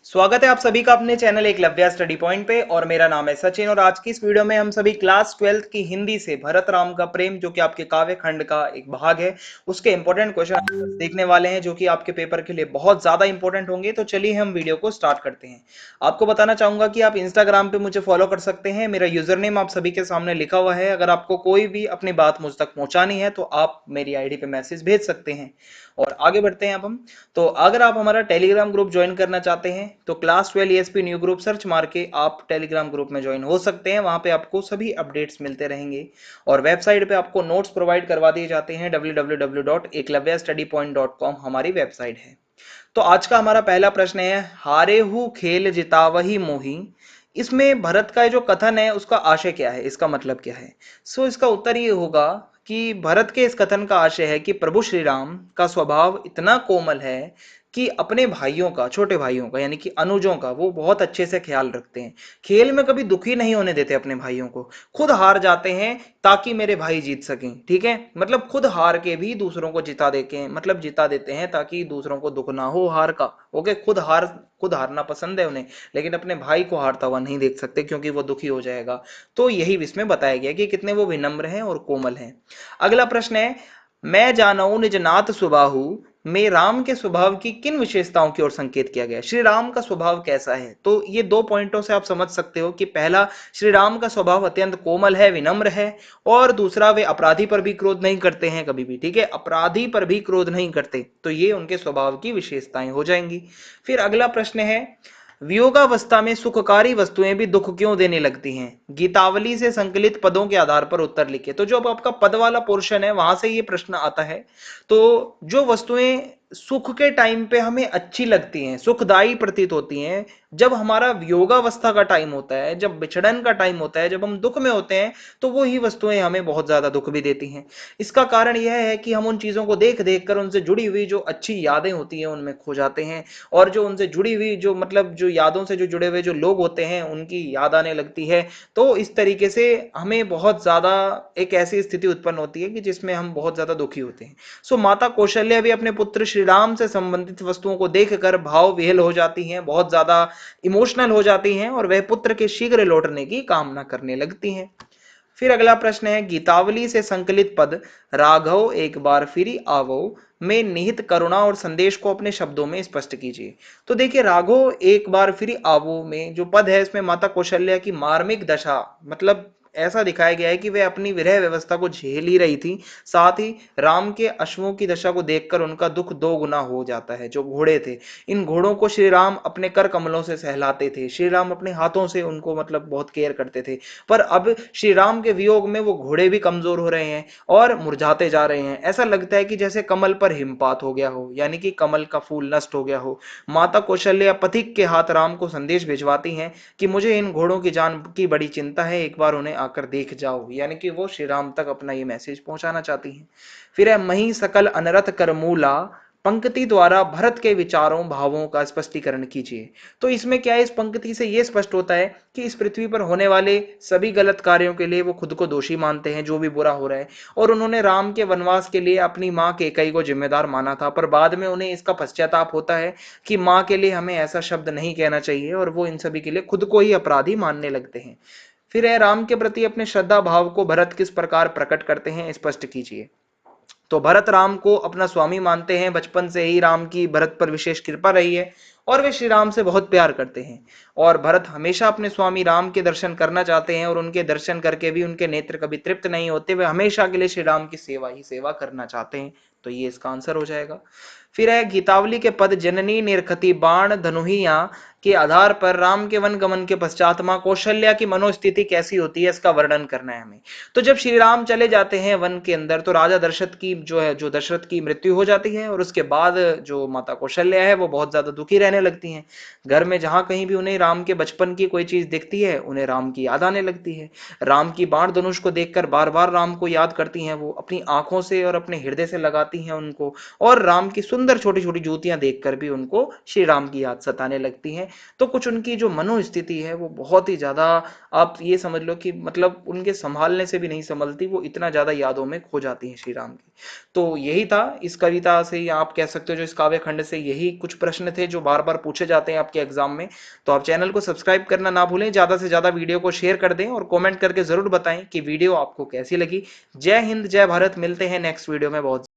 स्वागत है आप सभी का अपने चैनल एकलव्य स्टडी पॉइंट पे। और मेरा नाम है सचिन और आज की इस वीडियो में हम सभी क्लास 12th की हिंदी से भरत राम का प्रेम जो कि आपके काव्य खंड का एक भाग है उसके इंपॉर्टेंट क्वेश्चन आंसर्स देखने वाले हैं जो कि आपके पेपर के लिए बहुत ज्यादा इंपॉर्टेंट होंगे। तो चलिए हम वीडियो को स्टार्ट करते हैं। आपको बताना चाहूंगा कि आप इंस्टाग्राम पे मुझे फॉलो कर सकते हैं। मेरा यूजर नेम आप सभी के सामने लिखा हुआ है। अगर आपको कोई भी अपनी बात मुझ तक पहुंचानी है तो आप मेरी आईडी पे मैसेज भेज सकते हैं। और आगे बढ़ते हैं अब हम। तो अगर आप हमारा टेलीग्राम ग्रुप ज्वाइन करना चाहते हैं तो class 12 ESP new group search मार के आप टेलीग्राम ग्रुप में ज्वाइन हो सकते हैं। वहां पे आपको सभी अपडेट्स मिलते रहेंगे और वेबसाइट पे आपको नोट्स प्रोवाइड करवा दिए जाते हैं। www.eklavyastudypoint.com हमारी वेबसाइट है। तो आज का हमारा पहला प्रश्न है, हारे हु खेल जितावही मोही। इसमें भरत का जो कथन है उसका आशय क्या है, इसका मतलब क्या है। इसका उत्तर ये होगा कि भरत के इस कथन का आशय है कि प्रभु श्री राम का स्वभाव इतना कोमल है कि अपने भाइयों का, छोटे भाइयों का यानी कि अनुजों का वो बहुत अच्छे से ख्याल रखते हैं। खेल में कभी दुखी नहीं होने देते अपने भाइयों को, खुद हार जाते हैं ताकि मेरे भाई जीत सकें। ठीक है, मतलब खुद हार के भी दूसरों को जिता देते, मतलब जिता देते हैं ताकि दूसरों को दुख ना हो हार का। ओके, खुद हारना पसंद है उन्हें, लेकिन अपने भाई को हारता हुआ नहीं देख सकते क्योंकि वो दुखी हो जाएगा। तो यही इसमें बताया गया कि कितने वो विनम्र हैं और कोमल हैं। अगला प्रश्न है, मैं जानऊ निज नाथ सुबाहु में राम के स्वभाव की किन विशेषताओं की ओर संकेत किया गया। श्री राम का स्वभाव कैसा है, तो ये दो पॉइंटों से आप समझ सकते हो कि पहला, श्री राम का स्वभाव अत्यंत कोमल है, विनम्र है। और दूसरा, वे अपराधी पर भी क्रोध नहीं करते हैं कभी भी। ठीक है, अपराधी पर भी क्रोध नहीं करते, तो ये उनके स्वभाव की विशेषताएं हो जाएंगी। फिर अगला प्रश्न है, वियोगावस्था में सुखकारी वस्तुएं भी दुख क्यों देने लगती हैं। गीतावली से संकलित पदों के आधार पर उत्तर लिखे। तो जो अब आपका पद वाला पोर्शन है वहां से ये प्रश्न आता है। तो जो वस्तुएं सुख के टाइम पे हमें अच्छी लगती हैं, सुखदायी प्रतीत होती हैं, जब हमारा वियोगावस्था का टाइम होता है, जब बिछड़न का टाइम होता है, जब हम दुख में होते हैं, तो वो ही वस्तुएं हमें बहुत ज्यादा दुख भी देती हैं। इसका कारण यह है कि हम उन चीजों को देख देख कर उनसे जुड़ी हुई जो अच्छी यादें होती हैं उनमें खो जाते हैं। और जो उनसे जुड़ी हुई जो मतलब जो यादों से जो जुड़े हुए जो लोग होते हैं उनकी याद आने लगती है। तो इस तरीके से हमें बहुत ज्यादा एक ऐसी स्थिति उत्पन्न होती है कि जिसमें हम बहुत ज्यादा दुखी होते हैं। माता कौशल्या भी अपने पुत्र श्री राम से संबंधित वस्तुओं को देखकर भाव विह्वल हो जाती हैं, बहुत ज्यादा इमोशनल हो जाती हैं और वह पुत्र के शीघ्र लौटने की कामना करने लगती हैं। फिर अगला प्रश्न है, गीतावली से संकलित पद राघव एक बार फिर आवो में निहित करुणा और संदेश को अपने शब्दों में स्पष्ट कीजिए। तो देखिए, राघव एक बार फिर आवो में जो पद है इसमें माता कौशल्या की मार्मिक दशा, मतलब ऐसा दिखाया गया है कि वे अपनी विरह व्यवस्था को झेल ही रही थी, साथ ही राम के अश्वों की दशा को देखकर उनका दुख दो गुना हो जाता है। जो घोड़े थे, इन घोड़ों को श्री राम अपने कर कमलों से सहलाते थे, श्री राम अपने हाथों से उनको मतलब बहुत केयर करते थे। पर अब श्री राम के वियोग में वो घोड़े भी कमजोर हो रहे हैं और मुरझाते जा रहे हैं। ऐसा लगता है कि जैसे कमल पर हिमपात हो गया हो, यानी कि कमल का फूल नष्ट हो गया हो। माता कौशल्या पथिक के हाथ राम को संदेश भिजवाती हैं कि मुझे इन घोड़ों की जान की बड़ी चिंता है, एक बार उन्हें आकर देख जाओ, यानी कि वो श्री राम तक अपना ये मैसेज पहुंचाना चाहती हैं। फिर है, मही सकल अनरथ करमूला पंक्ति द्वारा भरत के विचारों भावों का स्पष्टीकरण कीजिए। तो इसमें क्या है, इस पंक्ति से यह स्पष्ट होता है कि इस पृथ्वी पर होने वाले सभी गलत कार्यों के लिए वो खुद को दोषी मानते हैं, जो भी बुरा हो रहा है। और उन्होंने राम के वनवास के लिए अपनी मां कैकेयी को जिम्मेदार माना था, पर बाद में उन्हें इसका पश्चाताप होता है कि मां के लिए हमें ऐसा शब्द नहीं कहना चाहिए और वो इन सभी के लिए खुद को ही अपराधी मानने लगते हैं। फिर है, राम के प्रति अपने श्रद्धा भाव को भरत किस प्रकार प्रकट करते हैं, स्पष्ट कीजिए। तो भरत राम को अपना स्वामी मानते हैं, बचपन से ही राम की भरत पर विशेष कृपा रही है और वे श्री राम से बहुत प्यार करते हैं। और भरत हमेशा अपने स्वामी राम के दर्शन करना चाहते हैं और उनके दर्शन करके भी उनके नेत्र कभी तृप्त नहीं होते, वे हमेशा के लिए श्री राम की सेवा ही सेवा करना चाहते हैं। तो ये इसका आंसर हो जाएगा। फिर है, गीतावली के पद जननी निर्खति बाण धनुहिया के आधार पर राम के वन गमन के पश्चात मां कौशल्या की मनोस्थिति कैसी होती है इसका वर्णन करना है हमें। तो जब श्री राम चले जाते हैं वन के अंदर तो राजा दशरथ की जो दशरथ की मृत्यु हो जाती है और उसके बाद जो माता कौशल्या है वो बहुत ज्यादा दुखी रहने लगती हैं। घर में जहां कहीं भी उन्हें राम के बचपन की कोई चीज दिखती है उन्हें राम की याद आने लगती है। राम की बाण धनुष को देखकर बार बार राम को याद करती हैं, वो अपनी आंखों से और अपने हृदय से लगाती हैं उनको और राम की सुंदर सुंदर छोटी छोटी जूतियां देखकर भी उनको श्री राम की याद सताने लगती है। तो कुछ उनकी जो मनोस्थिति है वो बहुत ही ज्यादा, आप ये समझ लो कि मतलब उनके संभालने से भी नहीं संभलती, वो इतना ज्यादा यादों में खो जाती हैं श्री राम की। तो यही था इस कविता से, या आप कह सकते हो जो इस काव्य खंड से यही कुछ प्रश्न थे जो बार बार पूछे जाते हैं आपके एग्जाम में। तो आप चैनल को सब्सक्राइब करना ना भूलें, ज्यादा से ज्यादा वीडियो को शेयर कर दें और कमेंट करके जरूर बताएं कि वीडियो आपको कैसी लगी। जय हिंद, जय भारत, मिलते हैं नेक्स्ट वीडियो में बहुत